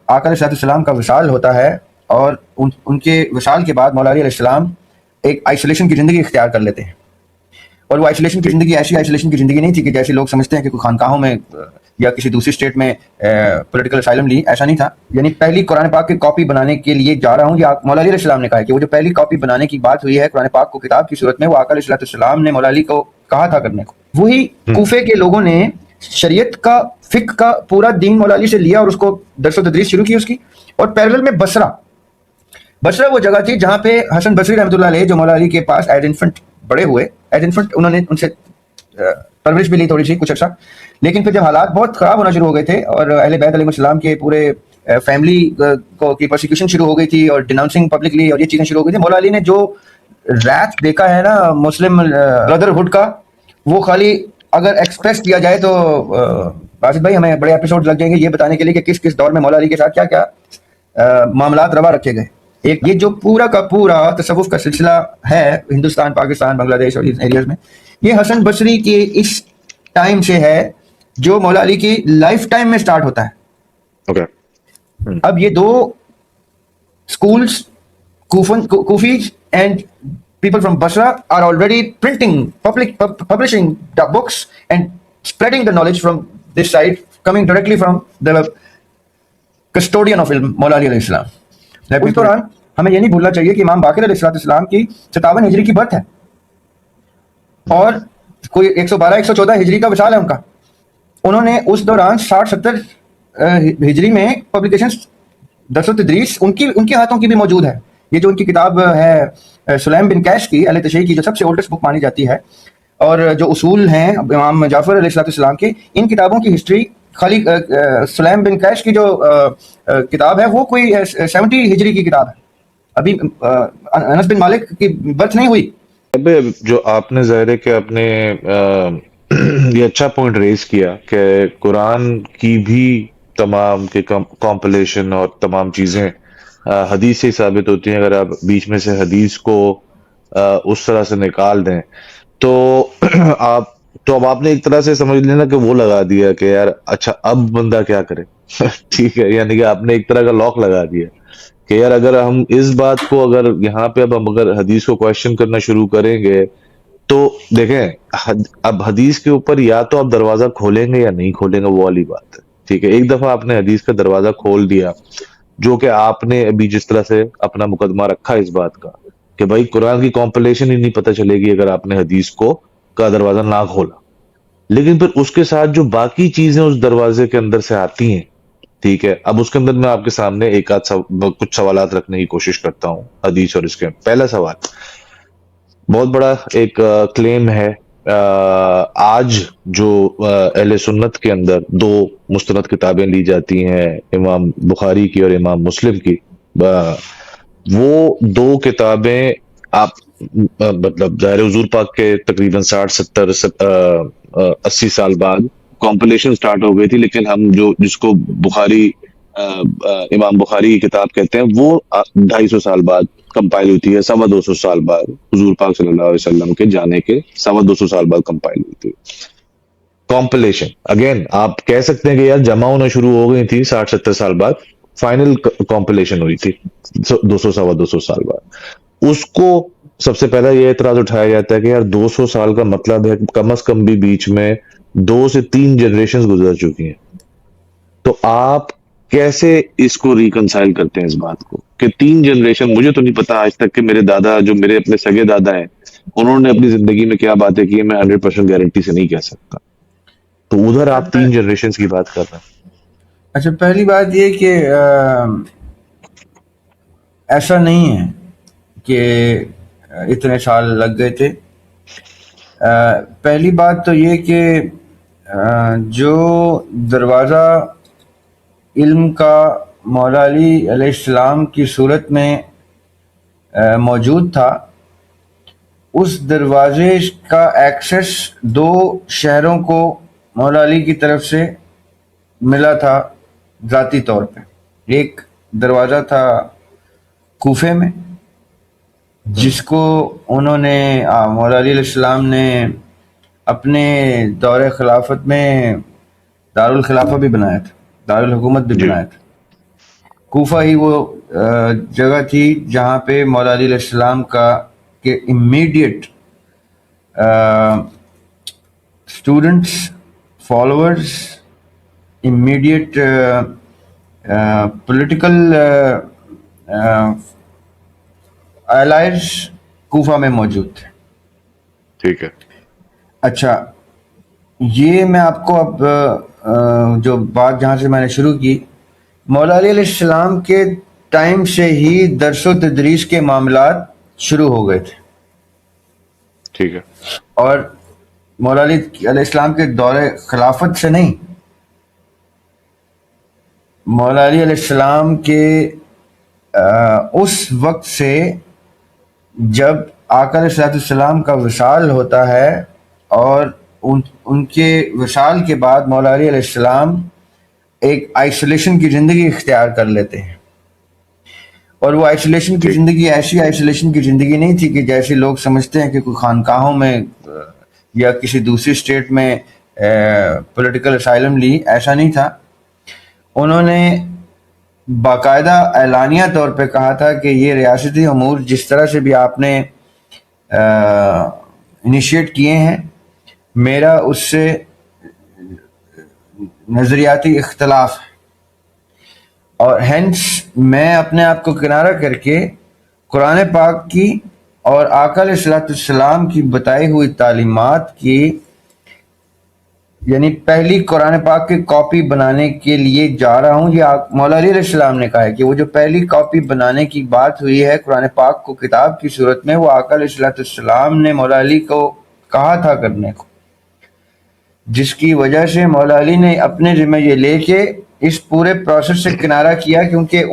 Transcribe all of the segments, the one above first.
آقا علیہ السلام کا وصال ہوتا ہے اور ان کے وصال کے بعد مولا علی علیہ السلام ایک آئسولیشن کی زندگی اختیار کر لیتے ہیں. اور وہ آئسولیشن کی زندگی ایسی آئسولیشن کی زندگی نہیں تھی کہ جیسے لوگ سمجھتے ہیں کہ کوئی خانقاہوں میں یا کسی دوسری اسٹیٹ میں پولیٹیکل اسائلم لی. ایسا نہیں تھا. یعنی پہلی قرآن پاک کی کاپی بنانے کے لیے جا رہا ہوں, یہ مولا علی علیہ السلام نے کہا ہے کہ وہ جو پہلی کاپی بنانے کی بات ہوئی ہے قرآن پاک کو کتاب کی صورت میں, وہ آقا علیہ السلام نے مولا علی کو کہا تھا کرنے کو. وہی کوفے کے لوگوں نے شریعت کا فقہ کا پورا دین مولا علی سے لیا اور اس کو درس و تدریس شروع کی اس کی. اور پیرلل میں بصرہ وہ جگہ تھی جہاں پہ حسن بصری رحمۃ اللہ علیہ جو مولا علی کے پاس ایز انفنٹ بڑے ہوئے, ایز انفنٹ انہوں نے ان سے پرورش بھی لی تھوڑی سی کچھ عرصہ, لیکن پھر جب حالات بہت خراب ہونا شروع ہو گئے تھے اور اہل بیت علیہ السلام کے پورے فیملی کی پرسیکیوشن شروع ہو گئی تھی اور ڈیناؤنسنگ پبلکلی اور یہ چیزیں شروع ہو گئی تھی, مولا علی نے جو ریت دیکھا ہے نا مسلم برادرہڈ کا, وہ خالی اگر ایکسپریس کیا جائے تو باسط بھائی ہمیں بڑے ایپیسوڈ لگ جائیں گے یہ بتانے کے لیے کہ کس کس دور میں مولا علی کے ساتھ کیا کیا معاملات روا رکھے گئے. ایک یہ جو پورا کا پورا تصوف کا سلسلہ ہے ہندوستان, پاکستان, بنگلہ دیش اور اس ایریاز میں, یہ حسن بصری کے اس ٹائم سے ہے جو مولا علی کی لائف ٹائم میں سٹارٹ ہوتا ہے. اب یہ دو schools Kufis and people from Basra are already printing, publishing the books and spreading the knowledge from this side, coming directly from the custodian of ilm, Maula Ali alayhi salam. اس دوران ہمیں یہ نہیں بھولنا چاہیے کہ امام باقر علیہ السلام کی 57 ہجری کی برتھ ہے اور کوئی 112-114 ہجری کا وصال ہے ان کا. انہوں نے اس دوران 60-70 ہجری میں پبلیکیشنز درس و تدریس ان کی ہاتھوں کی بھی موجود ہے. یہ جو ان کی کتاب ہے سلیم بن کیش کی اہل تشیع کی, جو سب سے اولڈسٹ بک مانی جاتی ہے, اور جو اصول ہیں امام جعفر علیہ السلام کے, ان کتابوں کی ہسٹری خالی سلیم بن کیش کی جو کتاب ہے وہ کوئی 70 ہجری کی کتاب ہے. ابھی انس بن مالک کی برتھ نہیں ہوئی. جو آپ نے ظاہر ہے کہ آپ نے یہ اچھا پوائنٹ ریز کیا کہ قرآن کی بھی تمام کے کمپلیشن اور تمام چیزیں حدیث سے ثابت ہوتی ہیں. اگر آپ بیچ میں سے حدیث کو اس طرح سے نکال دیں تو اب آپ نے ایک طرح سے سمجھ لینا کہ وہ لگا دیا کہ یار اچھا اب بندہ کیا کرے. ٹھیک ہے, یعنی کہ آپ نے ایک طرح کا لاک لگا دیا کہ یار اگر ہم اس بات کو اگر یہاں پہ اب ہم اگر حدیث کو کویشچن کرنا شروع کریں گے تو دیکھیں اب حدیث کے اوپر یا تو آپ دروازہ کھولیں گے یا نہیں کھولیں گے, وہ والی بات ہے. ٹھیک ہے, ایک دفعہ آپ نے حدیث کا دروازہ کھول دیا, جو کہ آپ نے ابھی جس طرح سے اپنا مقدمہ رکھا اس بات کا کہ بھائی قرآن کی کمپلیشن ہی نہیں پتہ چلے گی اگر آپ نے حدیث کا دروازہ نہ کھولا. لیکن پھر اس کے ساتھ جو باقی چیزیں اس دروازے کے اندر سے آتی ہیں, ٹھیک ہے, اب اس کے اندر میں آپ کے سامنے ایک آدھ کچھ سوالات رکھنے کی کوشش کرتا ہوں حدیث اور اس کے. پہلا سوال, بہت بڑا ایک کلیم ہے, آج جو اہل سنت کے اندر دو مستند کتابیں لی جاتی ہیں امام بخاری کی اور امام مسلم کی, وہ دو کتابیں آپ مطلب ظاہر حضور پاک کے تقریباً 60-70-80 سال بعد کمپلیشن سٹارٹ ہو گئی تھی, لیکن ہم جس کو بخاری امام بخاری کی کتاب کہتے ہیں وہ 250 سال بعد کمپائل ہوئی تھی, 250 سال بعد حضور پاک صلی اللہ علیہ وسلم کے جانے کے 250 سال بعد کمپائل ہوئی تھی. کمپلیشن اگین آپ کہہ سکتے ہیں کہ یار جمع ہونا شروع ہو گئی تھی 60-70 سال بعد, فائنل کمپلیشن ہوئی تھی 200-250 سال بعد. اس کو سب سے پہلا یہ اعتراض اٹھایا جاتا ہے کہ یار 200 سال کا مطلب ہے کم از کم بھی بیچ میں 2 سے 3 جنریشنز گزر چکی ہیں. تو آپ کیسے اس کو ریکنسائل کرتے ہیں اس بات کو کہ 3 جنریشن؟ مجھے تو نہیں پتا آج تک کہ میرے دادا جو میرے اپنے سگے دادا ہیں انہوں نے اپنی زندگی میں کیا باتیں کی ہیں, میں 100% گارنٹی سے نہیں کہہ سکتا. تو ادھر آپ 3 جنریشنز کی بات کر رہے ہیں. اچھا, پہلی بات یہ کہ ایسا نہیں ہے کہ اتنے سال لگ گئے تھے. پہلی بات تو یہ کہ جو دروازہ علم کا مولا علی علیہ السلام کی صورت میں موجود تھا, اس دروازے کا ایکسیس 2 شہروں کو مولا علی کی طرف سے ملا تھا ذاتی طور پہ. ایک دروازہ تھا کوفے میں جس کو انہوں نے مولا علی علیہ السلام نے اپنے دور خلافت میں دارالخلافہ بھی بنایا تھا, دارالحکومت بھی بنایا تھا. کوفہ ہی وہ جگہ تھی جہاں پہ مولا علی علیہ السلام کا کے immediate students, followers, immediate political allies Kufa میں موجود تھے. ٹھیک ہے. اچھا، یہ میں آپ کو اب جو بات جہاں سے میں نے شروع کی، مولا علی علیہ السلام کے ٹائم سے ہی درس و تدریس کے معاملات شروع ہو گئے تھے. ٹھیک ہے. اور مولا علی علیہ السلام کے دور خلافت سے نہیں، مولا علی علیہ السلام کے اس وقت سے جب آقا علیہ السلام کا وصال ہوتا ہے، اور ان کے وصال کے بعد مولا علی علیہ السلام ایک آئسولیشن کی زندگی اختیار کر لیتے ہیں. اور وہ آئسولیشن کی زندگی ایسی آئسولیشن کی زندگی نہیں تھی کہ جیسے لوگ سمجھتے ہیں کہ کوئی خانقاہوں میں یا کسی دوسری اسٹیٹ میں پولیٹیکل اسائلم لی. ایسا نہیں تھا. انہوں نے باقاعدہ اعلانیہ طور پہ کہا تھا کہ یہ ریاستی امور جس طرح سے بھی آپ نے انیشیٹ کیے ہیں، میرا اس سے نظریاتی اختلاف ہے، اور ہینس میں اپنے آپ کو کنارہ کر کے قرآن پاک کی اور آقا علیہ السلام کی بتائی ہوئی تعلیمات کی، یعنی پہلی قرآن پاک کی کاپی بنانے کے لیے جا رہا ہوں. یہ مولا علی علیہ السلام نے کہا ہے کہ وہ جو پہلی کاپی بنانے کی بات ہوئی ہے قرآن پاک کو کتاب کی صورت میں، وہ آقا علیہ السلام نے مولا علی کو کہا تھا کرنے کو، جس کی وجہ سے مولا علی نے اپنے ذمہ یہ لے کے اس پورے پروسیس سے کنارہ کیا، کیونکہ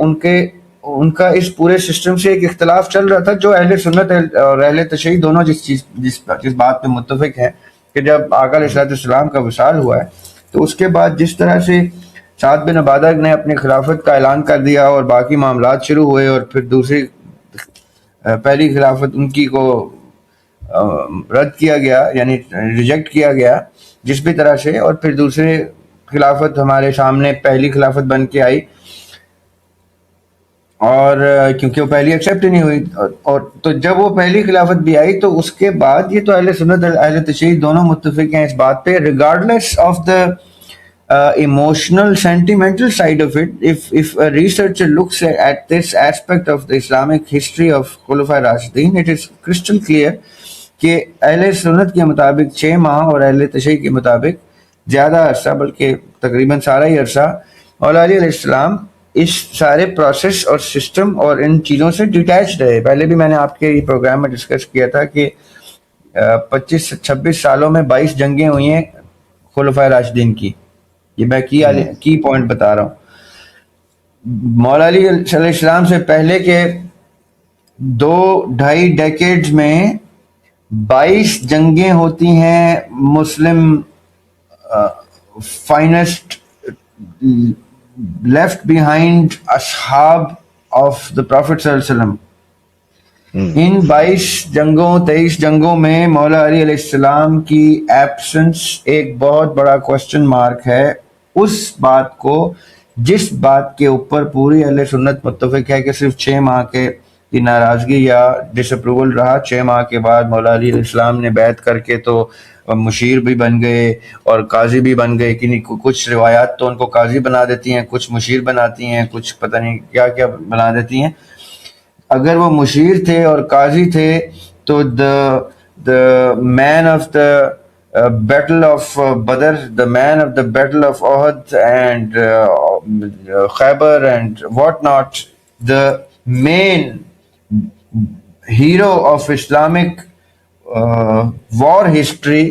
ان کا اس پورے سسٹم سے ایک اختلاف چل رہا تھا جو اہل سنت اور اہل تشیع دونوں جس بات پہ متفق ہیں کہ جب آقا علیہ السلام کا وصال ہوا ہے تو اس کے بعد جس طرح سے سعد بن عبادہ نے اپنی خلافت کا اعلان کر دیا اور باقی معاملات شروع ہوئے، اور پھر دوسری پہلی خلافت ان کی کو رد کیا گیا، یعنی ریجیکٹ کیا گیا جس بھی طرح سے، اور پھر دوسری خلافت ہمارے سامنے پہلی خلافت بن کے آئی، اور کیونکہ وہ پہلی ایکسیپٹ ہی نہیں ہوئی. اور تو جب وہ پہلی خلافت بھی آئی تو اس کے بعد یہ تو اہل سنت اور اہل تشیع دونوں متفق ہیں اس بات پہ، regardless of the emotional sentimental side of it. If a researcher looks at this aspect of the Islamic history of Khulafa Rashidin, it is crystal clear کہ اہل سنت کے مطابق 6 ماہ اور اہل تشیع کے مطابق زیادہ عرصہ، بلکہ تقریباً سارا ہی عرصہ، مولا علی علیہ السلام اس سارے پروسیس اور سسٹم اور ان چیزوں سے ڈیٹیچ رہے. پہلے بھی میں نے آپ کے پروگرام میں ڈسکس کیا تھا کہ 25-26 سالوں میں 22 جنگیں ہوئی ہیں خلفائے راشدین کی. یہ میں کی پوائنٹ بتا رہا ہوں. مولا علی علیہ السلام سے پہلے کے 2-2.5 ڈیکیڈز میں 22 جنگیں ہوتی ہیں مسلم فائنسٹ لیفٹ بیہائنڈ اصحاب آف دا پروفٹ صلی اللہ علیہ وسلم. ان 22 جنگوں 23 جنگوں میں مولا علی علیہ السلام کی ایبسنس ایک بہت بڑا کوسچن مارک ہے. اس بات کو، جس بات کے اوپر پوری اہل سنت متفق ہے کہ صرف 6 ماہ کی ناراضگی یا ڈس اپروول رہا. 6 ماہ کے بعد مولا علی علیہ السلام نے بیعت کر کے تو مشیر بھی بن گئے اور قاضی بھی بن گئے. کچھ روایات تو ان کو قاضی بنا دیتی ہیں، کچھ مشیر بناتی ہیں، کچھ پتہ نہیں کیا کیا بنا دیتی ہیں. اگر وہ مشیر تھے اور قاضی تھے تو the man of the battle of Badr, the man of the battle of Uhud and Khaybar and what not, the main hero of Islamic war history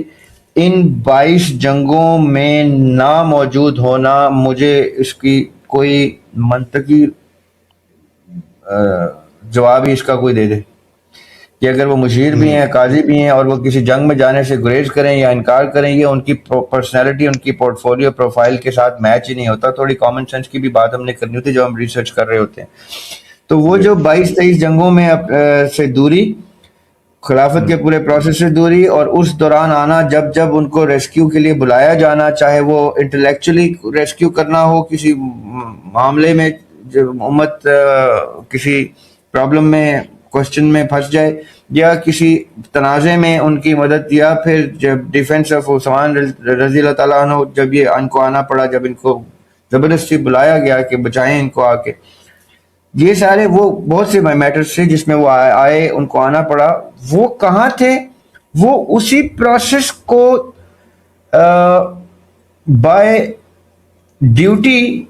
ان 22 جنگوں میں نہ موجود ہونا، مجھے اس کی کوئی منطقی جواب ہی اس کا کوئی دے دے کہ اگر وہ مشیر بھی ہیں، قاضی بھی ہیں، اور وہ کسی جنگ میں جانے سے گریز کریں یا انکار کریں، یہ ان کی پرسنالٹی، ان کی پورٹ فولیو پروفائل کے ساتھ میچ ہی نہیں ہوتا. تھوڑی کامن سینس کی بھی بات ہم نے کرنی ہوتی ہے جو ہم ریسرچ کر رہے ہوتے ہیں. تو وہ جو 22-23 جنگوں میں سے دوری، خلافت کے پورے پروسیس سے دوری، اور اس دوران آنا جب ان کو ریسکیو کے لیے بلایا جانا، چاہے وہ انٹلیکچولی ریسکیو کرنا ہو کسی معاملے میں جب امت کسی پرابلم میں کوشچن میں پھنس جائے یا کسی تنازع میں ان کی مدد, یا پھر جب ڈیفینس آف عثمان رضی اللہ تعالیٰ عنہ جب یہ ان کو آنا پڑا, جب ان کو زبردستی بلایا گیا کہ بچائیں ان کو آ کے, یہ سارے وہ بہت سے میٹرز تھے جس میں وہ آئے, ان کو آنا پڑا. وہ کہاں تھے؟ وہ اسی پروسیس کو بائی ڈیوٹی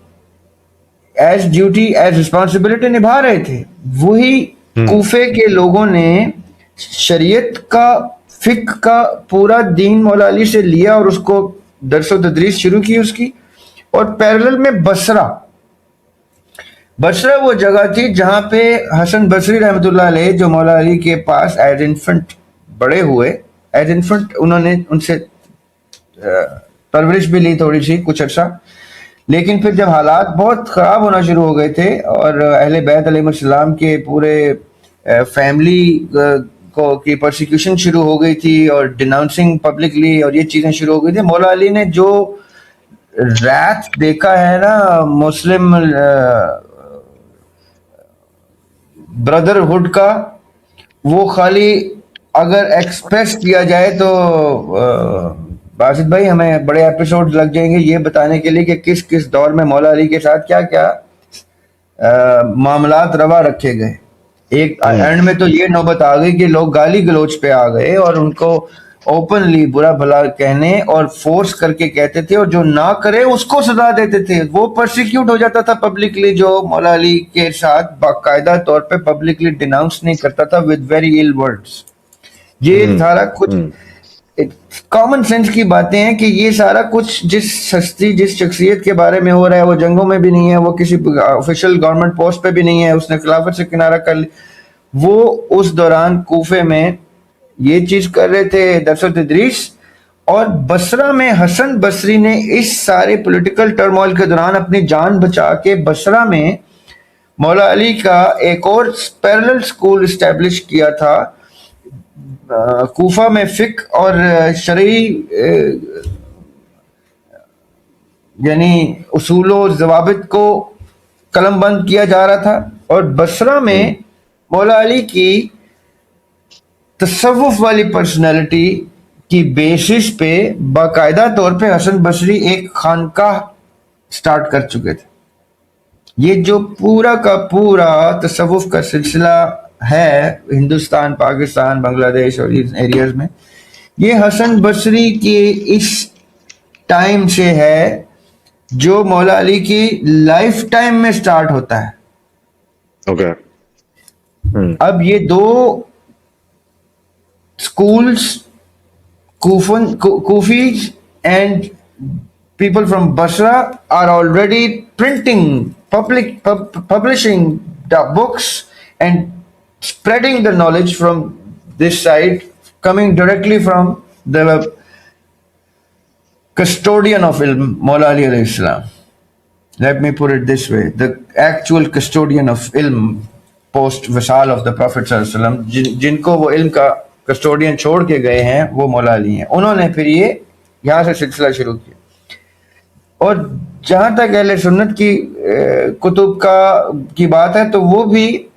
ایز رسپانسبلٹی نبھا رہے تھے. وہی کوفے کے لوگوں نے شریعت کا, فقہ کا پورا دین مولا علی سے لیا اور اس کو درس و تدریس شروع کی اس کی. اور پیرلل میں بصرہ وہ جگہ تھی جہاں پہ حسن بصری رحمۃ اللہ علیہ, جو مولا علی کے پاس ایز انفنٹ بڑے ہوئے, ایز انفنٹ انہوں نے ان سے پرورش بھی لی تھوڑی سی کچھ عرصہ, لیکن پھر جب حالات بہت خراب ہونا شروع ہو گئے تھے اور اہل بیت علیہ السلام کے پورے فیملی کو کی پرسیکیوشن شروع ہو گئی تھی اور ڈیناؤنسنگ پبلکلی اور یہ چیزیں شروع ہو گئی تھی, مولا علی نے جو ریت دیکھا ہے نا مسلم بردرہڈ کا, وہ خالی اگر ایکسپریس کیا جائے تو باسط بھائی ہمیں بڑے ایپیسوڈ لگ جائیں گے یہ بتانے کے لیے کہ کس کس دور میں مولا علی کے ساتھ کیا کیا معاملات روا رکھے گئے. ایک اینڈ میں تو یہ نوبت آ گئی کہ لوگ گالی گلوچ پہ آ گئے اور ان کو اوپنلی برا بھلا کہنے اور فورس کر کے کہتے تھے, اور جو نہ کرے اس کو سزا دیتے تھے. وہ پرسیکیوٹ ہو جاتا تھا پبلکلی, جو مولا علی کے ساتھ باقاعدہ طور پہ پبلکلی ڈیناؤنس نہیں کرتا تھا ود ویری ایل ورڈز. یہ سارا کچھ کامن سینس کی باتیں ہیں کہ یہ سارا کچھ جس شخصیت کے بارے میں ہو رہا ہے وہ جنگوں میں بھی نہیں ہے, وہ کسی آفیشیل گورنمنٹ پوسٹ پہ بھی نہیں ہے, اس نے خلافت سے کنارہ کر لی. وہ اس دوران کوفے میں یہ چیز کر رہے تھے, درس و تدریس. اور بصرہ میں حسن بصری نے اس سارے پولیٹیکل ٹرموائل کے دوران اپنی جان بچا کے بصرہ میں مولا علی کا ایک اور پیرلل سکول اسٹیبلش کیا تھا. کوفہ میں فقہ اور شرعی یعنی اصول و ضوابط کو قلم بند کیا جا رہا تھا, اور بصرہ میں مولا علی کی تصوف والی پرسنالٹی کی بیسس پہ باقاعدہ طور پہ حسن بصری ایک خانقاہ سٹارٹ کر چکے تھے. یہ جو پورا کا پورا تصوف کا سلسلہ ہے ہندوستان, پاکستان, بنگلہ دیش اور ان ایریاز میں, یہ حسن بصری کی اس ٹائم سے ہے جو مولا علی کی لائف ٹائم میں سٹارٹ ہوتا ہے. اوکے. اب یہ دو schools, Kufis and people from Basra are already printing, publishing the books and spreading the knowledge from this side, coming directly from the custodian of ilm, Maula Ali alayhi salam. Let me put it this way, the actual custodian of ilm post Wisal of the Prophet sallallahu alaihi wasallam, جن کو وہ علم کا custodian چھوڑ کے گئے ہیں وہ مولا علی ہیں. انہوں نے پھر یہ یہاں سے سلسلہ شروع کیا. اور جہاں تک اہل سنت کی کتب کی بات ہے تو وہ بھی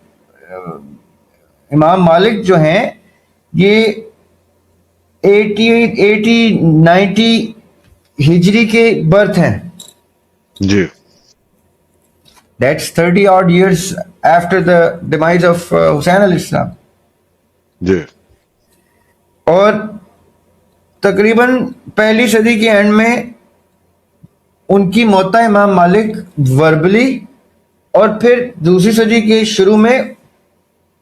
امام مالک جو ہیں یہ 90 ہجری کے برتھ ہیں. جی. That's 30 odd years after the demise of Hussain علیہ السلام. جی. اور تقریباً پہلی صدی کے اینڈ میں ان کی موت امام مالک وربلی, اور پھر دوسری صدی کے شروع میں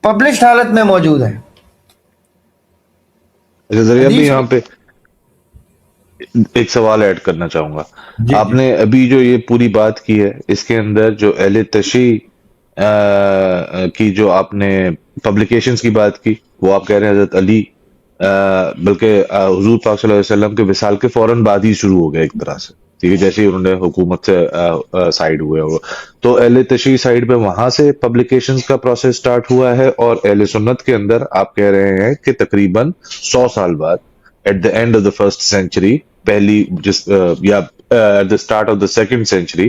پبلشڈ حالت میں موجود ہے. ذریعہ بھی یہاں پہ ایک سوال ایڈ کرنا چاہوں گا. آپ نے ابھی جو یہ پوری بات کی ہے اس کے اندر جو اہل تشیع کی جو آپ نے پبلیکیشنز کی بات کی, وہ آپ کہہ رہے ہیں حضرت علی بلکہ حضور پاک صلی اللہ علیہ وسلم کے وصال کے فوراً بعد ہی شروع ہو گیا ایک طرح سے, ٹھیک ہے, جیسے ہی انہوں نے حکومت سے سائیڈ ہوئے ہو. تو اہل تشیع سائیڈ پہ وہاں سے پبلیکیشنز کا پروسیس سٹارٹ ہوا ہے, اور اہل سنت کے اندر آپ کہہ رہے ہیں کہ تقریباً 100 سال بعد at the end of the first century, پہلی یا at the start of the second century,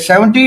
70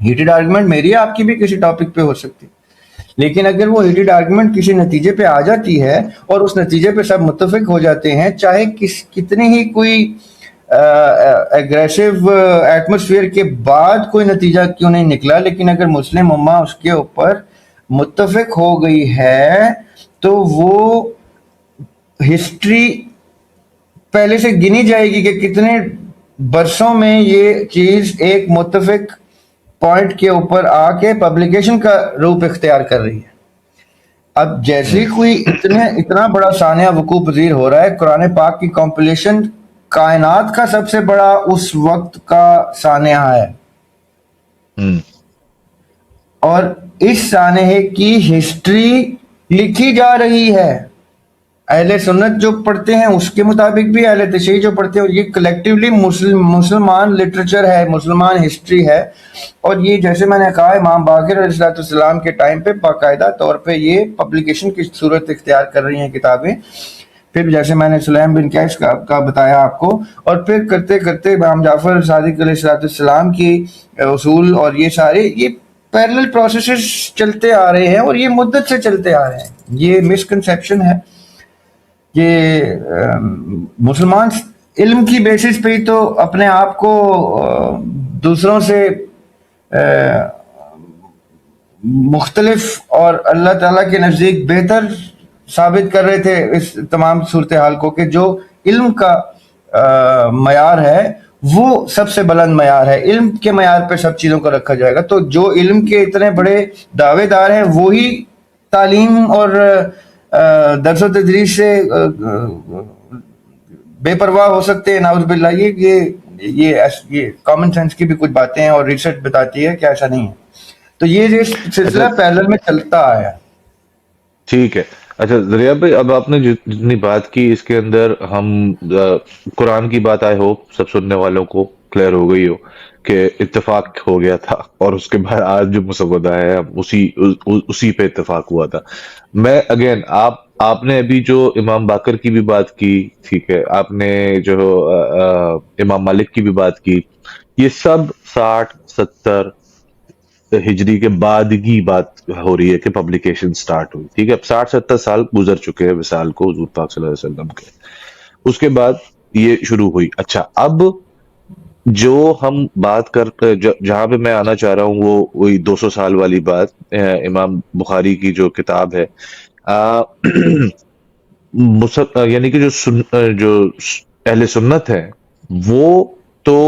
heated argument میری آپ کی بھی کسی ٹاپک پہ ہو سکتی، لیکن اگر وہ ہیٹڈ آرگومنٹ کسی نتیجے پہ آ جاتی ہے اور اس نتیجے پہ سب متفق ہو جاتے ہیں، چاہے کتنی ہی کوئی ایگریسو ایٹماسفیئر کے بعد کوئی نتیجہ کیوں نہیں نکلا، لیکن اگر مسلم امہ اس کے اوپر متفق ہو گئی ہے تو وہ ہسٹری پہلے سے گنی جائے گی کہ کتنے برسوں میں یہ چیز ایک متفق پوائنٹ کے اوپر آ کے پبلیکیشن کا روپ اختیار کر رہی ہے۔ اب جیسے کوئی اتنا بڑا سانحہ وقوع پذیر ہو رہا ہے، قرآن پاک کی کمپلیشن کائنات کا سب سے بڑا اس وقت کا سانحہ ہے، اور اس سانحے کی ہسٹری لکھی جا رہی ہے۔ اہل سنت جو پڑھتے ہیں اس کے مطابق بھی، اہل تشیع جو پڑھتے ہیں، یہ کلیکٹیولی مسلمان لٹریچر ہے، مسلمان ہسٹری ہے۔ اور یہ جیسے میں نے کہا امام باقر علیہ السلام کے ٹائم پہ باقاعدہ طور پہ یہ پبلیکیشن کی صورت اختیار کر رہی ہیں کتابیں، پھر جیسے میں نے سلیم بن کیش کا بتایا آپ کو، اور پھر کرتے کرتے امام جعفر صادق علیہ السلام کی اصول، اور یہ سارے یہ پیرلل پروسیسز چلتے آ رہے ہیں، اور یہ مدت سے چلتے آ رہے ہیں۔ یہ مسکنسیپشن ہے کہ مسلمان علم کی بیسس پہ ہی تو اپنے آپ کو دوسروں سے مختلف اور اللہ تعالیٰ کے نزدیک بہتر ثابت کر رہے تھے اس تمام صورتحال کو، کہ جو علم کا معیار ہے وہ سب سے بلند معیار ہے، علم کے معیار پہ سب چیزوں کو رکھا جائے گا۔ تو جو علم کے اتنے بڑے دعوے دار ہیں وہی تعلیم اور درس و تدریس سے بے پرواہ ہو سکتے ہیں، نعوذ باللہ۔ یہ کامن سینس کی بھی کچھ باتیں ہیں، اور ریسرچ بتاتی ہے کہ ایسا نہیں ہے۔ تو یہ سلسلہ پیرلل میں چلتا آیا۔ ٹھیک ہے، اچھا ذریعہ بھائی، اب آپ نے جتنی بات کی اس کے اندر ہم قرآن کی بات آئی ہوپ سب سننے والوں کو کلیئر ہو گئی ہو کہ اتفاق ہو گیا تھا، اور اس کے بعد آج جو مسودہ ہے اسی پہ اتفاق ہوا تھا۔ میں اگین آپ نے ابھی جو امام باقر کی بھی بات کی، ٹھیک ہے، آپ نے جو امام مالک کی بھی بات کی، یہ سب 60-70 ہجری کے بعد کی بات ہو رہی ہے کہ پبلیکیشن سٹارٹ ہوئی، ٹھیک ہے۔ اب 60-70 سال گزر چکے ہیں وصال کو حضور پاک صلی اللہ علیہ وسلم کے، اس کے بعد یہ شروع ہوئی۔ اچھا، اب جو ہم بات جہاں پہ میں آنا چاہ رہا ہوں وہ وہی 200 سال والی بات، امام بخاری کی جو کتاب ہے، یعنی کہ جو اہل سنت ہے وہ تو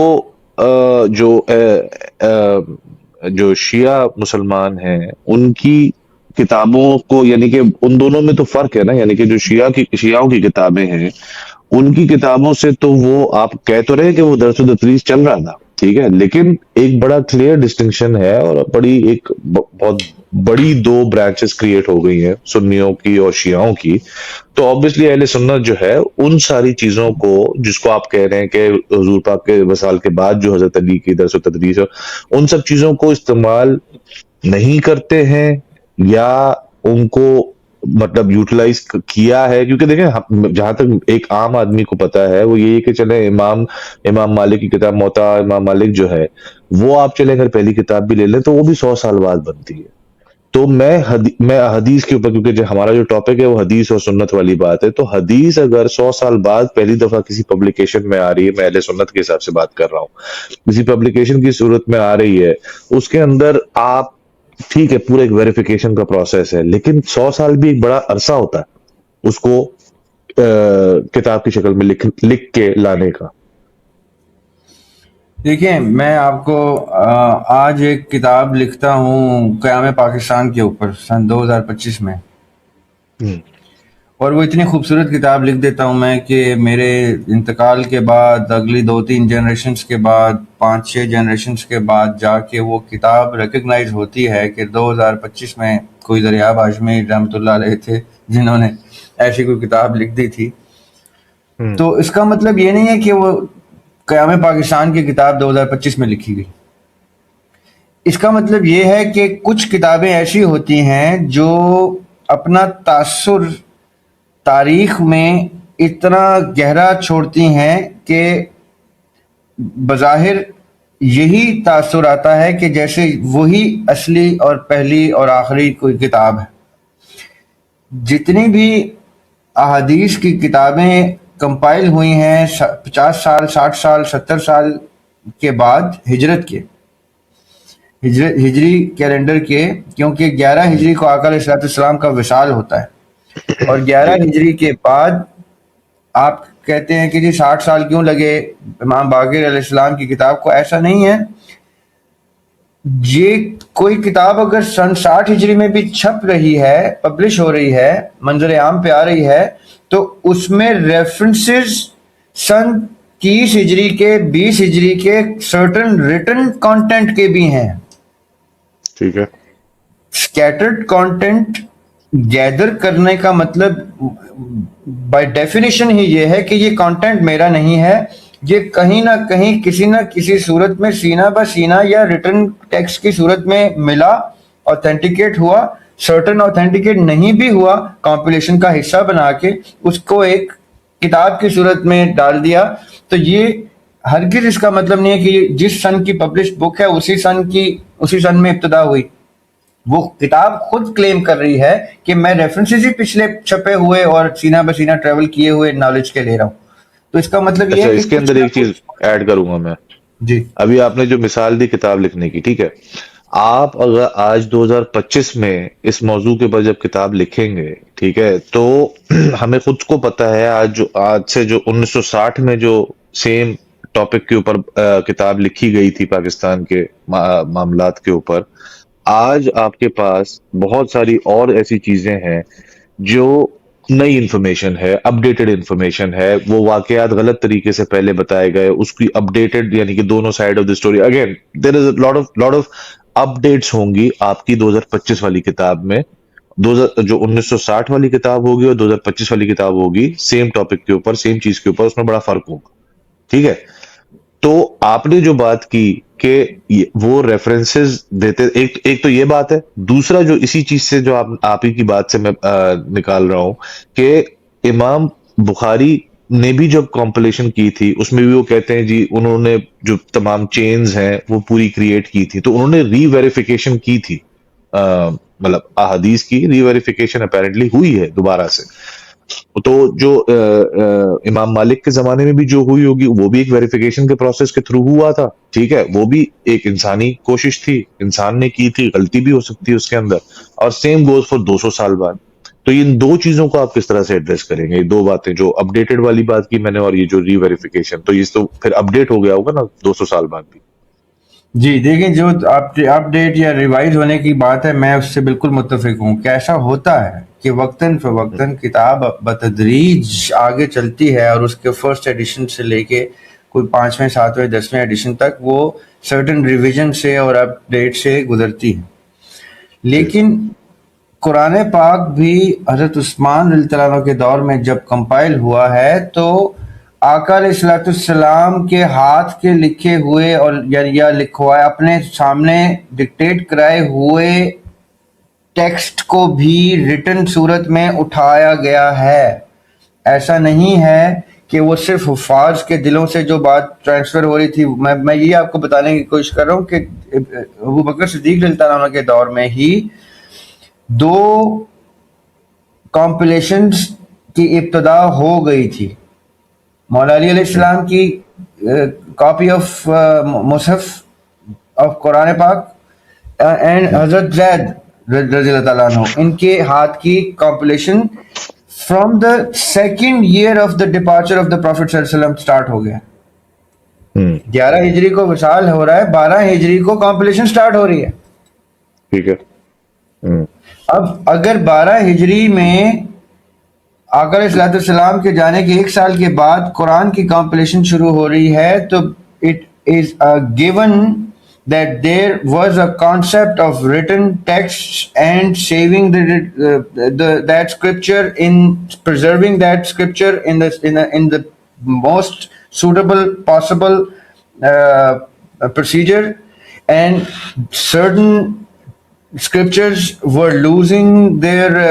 جو شیعہ مسلمان ہیں ان کی کتابوں کو، یعنی کہ ان دونوں میں تو فرق ہے نا، یعنی کہ جو شیعوں کی کتابیں ہیں ان کی کتابوں سے تو وہ آپ کہہ تو رہے کہ وہ درس و تدریس چل رہا تھا، ٹھیک ہے، لیکن ایک بڑا کلیئر ڈسٹنکشن ہے، اور بہت بڑی 2 برانچز کریٹ ہو گئی ہیں، سنیوں کی اور شیعوں کی۔ تو آبویسلی اہل سنت جو ہے ان ساری چیزوں کو، جس کو آپ کہہ رہے ہیں کہ حضور پاک کے وصال کے بعد جو حضرت علی کی درس و تدریس ہے، ان سب چیزوں کو استعمال نہیں کرتے ہیں، یا ان کو مطلب یوٹیلائز کیا ہے، کیونکہ دیکھیں جہاں تک ایک عام آدمی کو پتا ہے وہ یہی کہ چلے امام مالک کی کتاب موطا، امام مالک جو ہے وہ آپ چلے اگر پہلی کتاب بھی لے لیں تو وہ بھی 100 سال بعد بنتی ہے۔ تو میں حدیث کے اوپر، کیونکہ ہمارا جو ٹاپک ہے وہ حدیث اور سنت والی بات ہے، تو حدیث اگر 100 سال بعد پہلی دفعہ کسی پبلیکیشن میں آ رہی ہے، میں اہل سنت کے حساب سے بات کر رہا ہوں، کسی پبلیکیشن کی صورت میں آ رہی ہے، اس کے اندر آپ ٹھیک ہے پورا ایک ویریفیکیشن کا پروسیس ہے، لیکن 100 سال بھی ایک بڑا عرصہ ہوتا ہے اس کو کتاب کی شکل میں لکھ کے لانے کا۔ دیکھیں، میں آپ کو آج ایک کتاب لکھتا ہوں قیام پاکستان کے اوپر سن 2025 میں، اور وہ اتنی خوبصورت کتاب لکھ دیتا ہوں میں کہ میرے انتقال کے بعد اگلی 2-3 جنریشنز کے بعد 5-6 جنریشنز کے بعد جا کے وہ کتاب ریکگنائز ہوتی ہے کہ 2025 میں کوئی دریاب ہاشمی رحمۃ اللہ علیہ تھے جنہوں نے ایسی کوئی کتاب لکھ دی تھی۔ تو اس کا مطلب یہ نہیں ہے کہ وہ قیام پاکستان کی کتاب 2025 میں لکھی گئی، اس کا مطلب یہ ہے کہ کچھ کتابیں ایسی ہوتی ہیں جو اپنا تاثر تاریخ میں اتنا گہرا چھوڑتی ہیں کہ بظاہر یہی تاثر آتا ہے کہ جیسے وہی اصلی اور پہلی اور آخری کوئی کتاب ہے. جتنی بھی احادیث کی کتابیں کمپائل ہوئی ہیں 50 سال 60 سال 70 سال کے بعد ہجرت کے ہجری کیلنڈر کے، کیونکہ 11 ہجری کو آقا علیہ السلام کا وصال ہوتا ہے، اور 11 ہجری کے بعد آپ کہتے ہیں کہ جی 60 سال کیوں لگے امام باقر علیہ السلام کی کتاب کو. ایسا نہیں ہے. یہ کوئی کتاب اگر سن 60 ہجری میں بھی چھپ رہی ہے، پبلش ہو رہی ہے، منظر عام پہ آ رہی ہے، تو اس میں ریفرنسز سن 30 ہجری کے 20 ہجری کے سرٹن ریٹن کانٹینٹ کے بھی ہیں. ٹھیک ہے. اسکیٹرڈ کانٹینٹ گیدر کرنے کا مطلب بائی ڈیفینیشن ہی یہ ہے کہ یہ کانٹینٹ میرا نہیں ہے، یہ کہیں نہ کہیں کسی نہ کسی صورت میں سینہ بہ سینہ یا ریٹن ٹیکسٹ کی صورت میں ملا، اوتھینٹیکیٹ ہوا، سرٹن اوتھینٹیکیٹ نہیں بھی ہوا، کمپلیشن کا حصہ بنا کے اس کو ایک کتاب کی صورت میں ڈال دیا. تو یہ ہرگز اس کا مطلب نہیں ہے کہ جس سن کی پبلش بک ہے اسی سن میں ابتدا ہوئی. وہ کتاب خود کلیم کر رہی ہے کہ میں ریفرنسز ہی پچھلے چھپے ہوئے اور سینہ بہ سینہ ٹریول کیے ہوئے نالج کے لے رہا ہوں. تو اس کا مطلب یہ اچھا، ہے کہ اس کے کچھ اندر نہ ایک چیز کچھ. ایڈ کروں گا میں. جی ابھی آپ نے جو مثال دی کتاب لکھنے کی، ٹھیک ہے، آپ اگر آج 2025 میں اس موضوع کے بعد جب کتاب لکھیں گے، ٹھیک ہے، تو ہمیں خود کو پتا ہے آج سے جو 1960 میں جو سیم ٹاپک کے اوپر کتاب لکھی گئی تھی پاکستان کے معاملات کے اوپر، آج آپ کے پاس بہت ساری اور ایسی چیزیں ہیں جو نئی انفارمیشن ہے، اپڈیٹڈ انفارمیشن ہے، وہ واقعات غلط طریقے سے پہلے بتائے گئے، اس کی اپڈیٹڈ یعنی کہ دونوں side of the story. Again there is lot of updates ہوں گی آپ کی 2025 والی کتاب میں. جو 1960 والی کتاب ہوگی اور 2025 والی کتاب ہوگی، سیم ٹاپک کے اوپر، سیم چیز کے اوپر، اس میں بڑا فرق ہوگا. ٹھیک ہے. تو آپ نے جو بات کی کہ وہ ریفرنسز دیتے، ایک تو یہ بات ہے. دوسرا جو اسی چیز سے جو آپ ہی کی بات سے میں نکال رہا ہوں کہ امام بخاری نے بھی جب کمپلیشن کی تھی، اس میں بھی وہ کہتے ہیں جی انہوں نے جو تمام چینز ہیں وہ پوری کریٹ کی تھی، تو انہوں نے ری ویریفیکیشن کی تھی. مطلب احادیث کی ری ویریفیکیشن اپیرنٹلی ہوئی ہے دوبارہ سے. تو جو امام مالک کے زمانے میں بھی جو ہوئی ہوگی، وہ بھی ایک ویریفیکیشن کے پروسیس کے تھرو ہوا تھا. ٹھیک ہے، وہ بھی ایک انسانی کوشش تھی، انسان نے کی تھی، غلطی بھی ہو سکتی ہے اس کے اندر. اور سیم گوز فار 200 سال بعد. تو ان دو چیزوں کو آپ کس طرح سے ایڈریس کریں گے؟ یہ دو باتیں جو اپڈیٹڈ والی بات کی میں نے، اور یہ جو ری ویریفیکیشن، تو یہ تو پھر اپڈیٹ ہو گیا ہوگا نا 200 سال بعد بھی. جی دیکھیں، جو اپ ڈیٹ یا ریوائز ہونے کی بات ہے، میں اس سے بالکل متفق ہوں کہ ایسا ہوتا ہے کہ وقتاً فوقتاً کتاب بتدریج آگے چلتی ہے، اور اس کے فرسٹ ایڈیشن سے لے کے کوئی 5ویں 7ویں 10ویں ایڈیشن تک وہ سرٹن ریویژن سے اور اپ ڈیٹ سے گزرتی ہے. جی لیکن قرآن پاک بھی حضرت عثمان رضی اللہ عنہ کے دور میں جب کمپائل ہوا ہے، تو آقا علیہ السلام کے ہاتھ کے لکھے ہوئے اور یا لکھوائے اپنے سامنے ڈکٹیٹ کرائے ہوئے ٹیکسٹ کو بھی ریٹن صورت میں اٹھایا گیا ہے. ایسا نہیں ہے کہ وہ صرف حفاظ کے دلوں سے جو بات ٹرانسفر ہو رہی تھی. میں یہ آپ کو بتانے کی کوشش کر رہا ہوں کہ ابو بکر صدیق رضی اللہ عنہ کے دور میں ہی 2 کمپلیشنز کی ابتدا ہو گئی تھی. مولا علی علیہ السلام کی کاپی آف مصحف آف قرآن پاک اینڈ حضرت زید رضی اللہ تعالیٰ عنہ، ان کے ہاتھ کی completion from the second year of the departure of the prophet صلی اللہ علیہ وسلم سٹارٹ ہو گیا. 11 ہجری کو وصال ہو رہا ہے، 12 ہجری کو کمپلیشن سٹارٹ ہو رہی ہے. ٹھیک ہے. اب اگر 12 ہجری میں آقا علیہ السلام کے جانے کے 1 سال کے بعد قرآن کی کمپلیشن شروع ہو رہی ہے، تو it is given that there was a concept of written text and saving that scripture, in preserving that scripture in the most suitable possible procedure, and certain scriptures were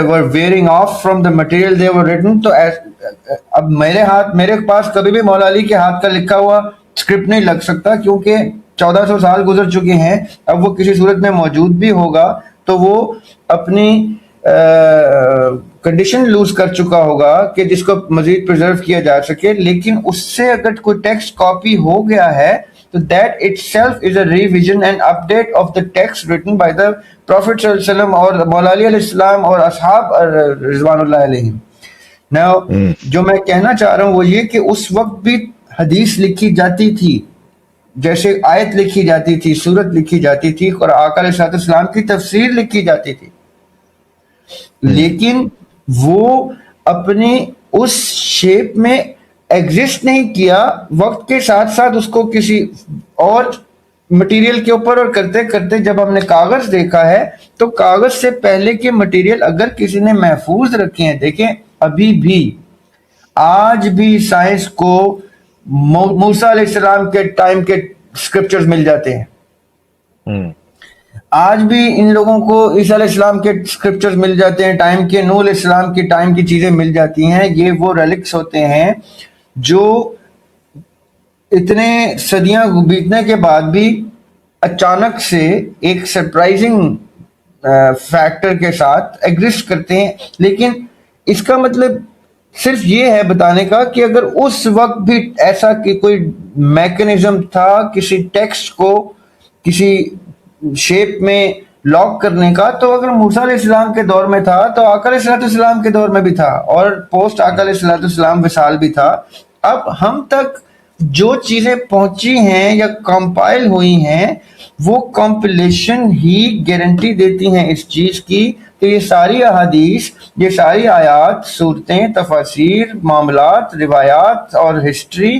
were wearing off from the material they were written. تو اب میرے پاس کبھی بھی مولا علی کے ہاتھ کا لکھا ہوا اسکرپٹ نہیں لگ سکتا، کیونکہ 1400 سال گزر چکے ہیں, اب وہ کسی صورت میں موجود بھی ہوگا تو وہ اپنی کنڈیشن لوز کر چکا ہوگا کہ جس کو مزید پریزرو کیا جا سکے. لیکن اس سے اگر کوئی ٹیکسٹ کاپی ہو گیا ہے تو that itself is a revision and update of the text written by the prophet صلی اللہ علیہ وسلم اور مولا علی علیہ السلام اور اصحاب رضوان اللہ علیہم. Now, جو میں کہنا چاہ رہا ہوں وہ یہ کہ اس وقت بھی حدیث لکھی جاتی تھی, جیسے آیت لکھی جاتی تھی, سورت لکھی جاتی تھی, اور آقا علیہ السلام کی تفسیر لکھی جاتی تھی, لیکن وہ اپنی اس شیپ میں ایگزسٹ نہیں کیا. وقت کے ساتھ ساتھ اس کو کسی اور مٹیریل کے اوپر اور کرتے کرتے جب ہم نے کاغذ دیکھا ہے تو کاغذ سے پہلے کے مٹیریل اگر کسی نے محفوظ رکھے ہیں, دیکھیں ابھی بھی آج بھی سائنس کو موسیٰ علیہ السلام کے ٹائم کے اسکرپچرز مل جاتے ہیں, آج بھی ان لوگوں کو عیسیٰ علیہ السلام کے اسکرپچرز مل جاتے ہیں, ٹائم کے نوح علیہ السلام کے ٹائم کی چیزیں مل جاتی ہیں. یہ وہ ریلکس ہوتے ہیں جو اتنے صدیاں بیتنے کے بعد بھی اچانک سے ایک سرپرائزنگ فیکٹر کے ساتھ ایگزسٹ کرتے ہیں. لیکن اس کا مطلب صرف یہ ہے بتانے کا کہ اگر اس وقت بھی ایسا کہ کوئی میکنزم تھا کسی ٹیکسٹ کو کسی شیپ میں لاک کرنے کا, تو اگر موسیٰ علیہ السلام کے دور میں تھا تو آقا علیہ السلام کے دور میں بھی تھا, اور پوسٹ آقا علیہ السلام وصال بھی تھا. اب ہم تک جو چیزیں پہنچی ہیں یا کمپائل ہوئی ہیں وہ کمپلیشن ہی گارنٹی دیتی ہیں اس چیز کی کہ یہ ساری احادیث, یہ ساری آیات, صورتیں, تفاسیر, معاملات, روایات اور ہسٹری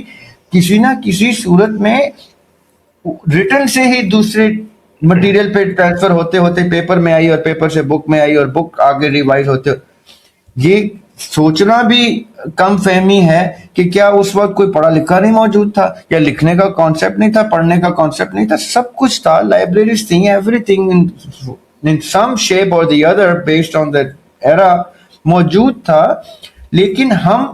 کسی نہ کسی صورت میں ریٹن سے ہی دوسرے مٹیریل پہ ٹرانسفر ہوتے ہوتے پیپر میں آئی, اور پیپر سے بک میں آئی, اور بک آگے ریوائز ہوتے. یہ سوچنا بھی کم فہمی ہے کہ کیا اس وقت کوئی پڑھا لکھا نہیں موجود تھا, یا لکھنے کا کانسیپٹ نہیں تھا, پڑھنے کا کانسیپٹ نہیں تھا. سب کچھ تھا, لائبریریز تھیں, every thing in some shape or the other based on that era موجود تھا. لیکن ہم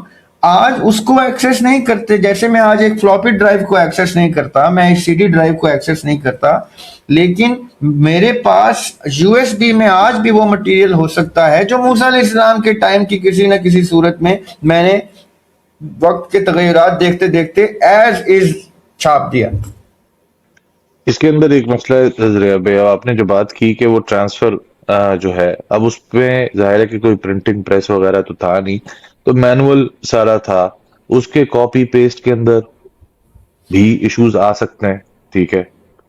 آج اس کو ایکسیس نہیں کرتے. جیسے میں آج ایک فلاپی ڈرائیو کو ایکسیس نہیں کرتا, میں ایک سی ڈی ڈرائیو کو ایکسیس نہیں کرتا, لیکن میرے پاس یو ایس بی میں آج بھی وہ مٹیریل ہو سکتا ہے جو موسیٰ علیہ السلام کے ٹائم کی کسی نہ کسی صورت میں نے وقت کے تغیرات دیکھتے دیکھتے ایز از چھاپ دیا. اس کے اندر ایک مسئلہ ہے, آپ نے جو بات کی کہ وہ ٹرانسفر جو ہے, اب اس پہ ظاہر ہے کہ کوئی پرنٹنگ پریس وغیرہ تو تھا نہیں, تو مینول سارا تھا, اس کے کاپی پیسٹ کے اندر بھی ایشوز آ سکتے ہیں. ٹھیک ہے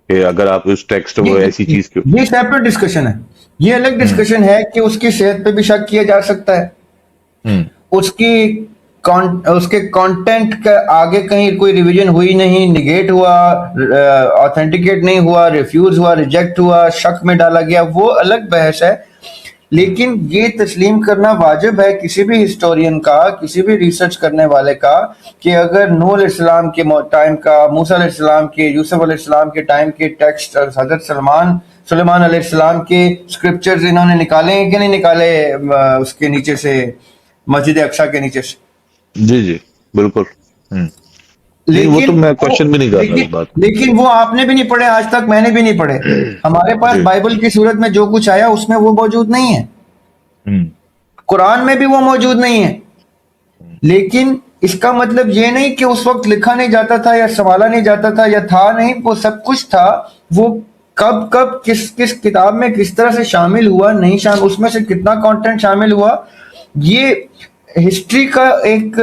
کہ اگر آپ اس ٹیکسٹ کو ایسی چیز کی, یہ سیپریٹ ڈسکشن ہے, یہ الگ ڈسکشن ہے کہ اس کی صحت پہ بھی شک کیا جا سکتا ہے, اس کے کانٹینٹ کا آگے کہیں کوئی ریویژن ہوئی نہیں, نگیٹ ہوا, آتھینٹیکیٹ نہیں ہوا, ریفیوز ہوا, ریجیکٹ ہوا, شک میں ڈالا گیا, وہ الگ بحث ہے. لیکن یہ تسلیم کرنا واجب ہے کسی بھی ہسٹورین کا, کسی بھی ریسرچ کرنے والے کا, کہ اگر نوح علیہ السلام کے ٹائم کا, موسیٰ علیہ السلام کے, یوسف علیہ السلام کے ٹائم کے ٹیکسٹ, اور حضرت سلیمان علیہ السلام کے اسکرپچرز انہوں نے نکالے ہیں کہ نہیں نکالے اس کے نیچے سے, مسجد اقصیٰ کے نیچے سے. جی بالکل. وہ تو میں کوشچن بھی نہیں کر رہا بات, لیکن وہ آپ نے بھی نہیں پڑھے آج تک, میں نے بھی نہیں پڑھے. ہمارے پاس بائبل کی صورت میں جو کچھ آیا اس میں وہ موجود نہیں ہے, قرآن میں بھی وہ موجود نہیں ہے. لیکن اس کا مطلب یہ نہیں کہ اس وقت لکھا نہیں جاتا تھا یا سنبھالا نہیں جاتا تھا یا تھا نہیں, وہ سب کچھ تھا. وہ کب کس کتاب میں کس طرح سے شامل ہوا, نہیں شامل, اس میں سے کتنا کانٹینٹ شامل ہوا, یہ ہسٹری کا ایک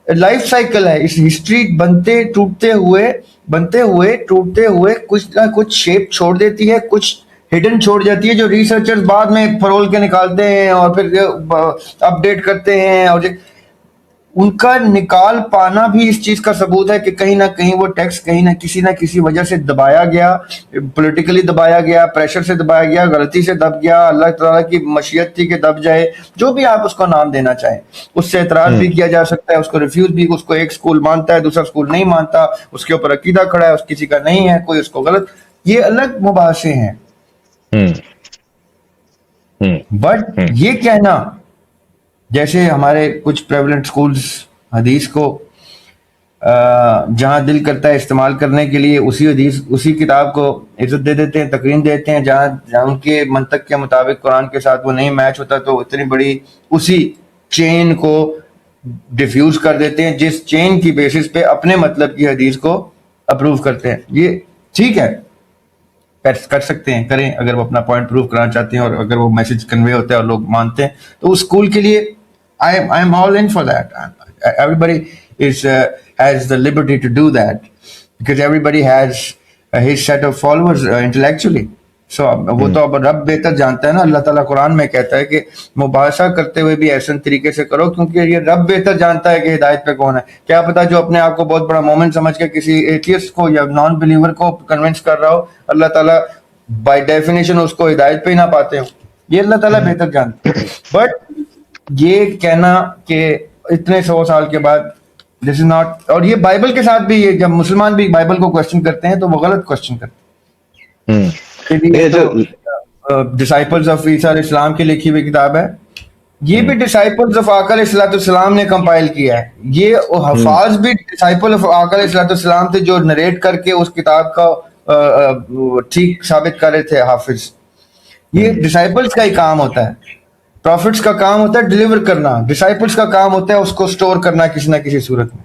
لائف سائیکل ہے. اس ہسٹری بنتے ہوئے ٹوٹتے ہوئے کچھ نہ کچھ شیپ چھوڑ دیتی ہے, کچھ ہڈن چھوڑ جاتی ہے, جو ریسرچرز بعد میں پرول کے نکالتے ہیں اور پھر اپڈیٹ کرتے ہیں, اور ان کا نکال پانا بھی اس چیز کا ثبوت ہے کہ کہیں نہ کہیں وہ ٹیکسٹ کہیں نہ کسی وجہ سے دبایا گیا, پولیٹیکلی دبایا گیا, پریشر سے دبایا گیا, غلطی سے دب گیا, اللہ تعالیٰ کی مشیت تھی کہ دب جائے, جو بھی آپ اس کو نام دینا چاہیں. اس سے اعتراض بھی کیا جا سکتا ہے, اس کو ریفیوز بھی, اس کو ایک سکول مانتا ہے دوسرا سکول نہیں مانتا, اس کے اوپر عقیدہ کھڑا ہے, اس کسی کا نہیں ہے, کوئی اس کو غلط, یہ الگ مباحثے ہیں. بٹ یہ کہنا, جیسے ہمارے کچھ پریولنٹ سکولز حدیث کو جہاں دل کرتا ہے استعمال کرنے کے لیے اسی حدیث اسی کتاب کو عزت دے دیتے ہیں، تقریم دیتے ہیں، جہاں ان کے منطق کے مطابق قرآن کے ساتھ وہ نہیں میچ ہوتا تو اتنی بڑی اسی چین کو ڈیفیوز کر دیتے ہیں جس چین کی بیسس پہ اپنے مطلب کی حدیث کو اپروو کرتے ہیں. یہ ٹھیک ہے، کر سکتے ہیں، کریں اگر وہ اپنا پوائنٹ پروو کرنا چاہتے ہیں اور اگر وہ میسج کنوے ہوتا ہے اور لوگ مانتے ہیں تو اس اسکول کے لیے I am all in for that. Everybody has the liberty to do that because everybody has his set of followers intellectually. So وہ تو اب رب بہتر جانتا ہے نا. اللہ تعالیٰ قرآن میں کہتا ہے کہ مباحثہ کرتے ہوئے بھی ایسے طریقے سے کرو کیونکہ یہ رب بہتر جانتا ہے کہ ہدایت پہ کون ہے. کیا پتا جو اپنے آپ کو بہت بڑا مومن سمجھ کے کسی ایتھیسٹ کو یا نان بلیور کو کنونس کر رہا ہو، اللہ تعالیٰ بائی ڈیفینیشن اس کو ہدایت پہ ہی نہ پاتے ہوں. یہ اللہ تعالیٰ بہتر جانتا ہے. بٹ یہ کہنا کہ اتنے 100 سال کے بعد دس از ناٹ، اور یہ بائبل کے ساتھ بھی یہ جب مسلمان بھی بائبل کو کوشچن کرتے ہیں تو وہ غلط کوشچن کرتے ہیں. ڈسائپلز آف عیسیٰ علیہ السلام کی لکھی ہوئی کتاب ہے، یہ بھی ڈسائپلز آف آقا علیہ الصلوۃ والسلام نے کمپائل کیا ہے. یہ حفاظ بھی ڈسائپل آف آقا علیہ الصلوۃ والسلام تھے جو نریٹ کر کے اس کتاب کا ٹھیک ثابت کر رہے تھے حافظ. یہ ڈسائپلز کا ہی کام ہوتا ہے. پروفٹس کا کام ہوتا ہے ڈیلیور کرنا، ڈسائپلز کا کام ہوتا ہے اس کو سٹور کرنا کسی نہ کسی صورت میں.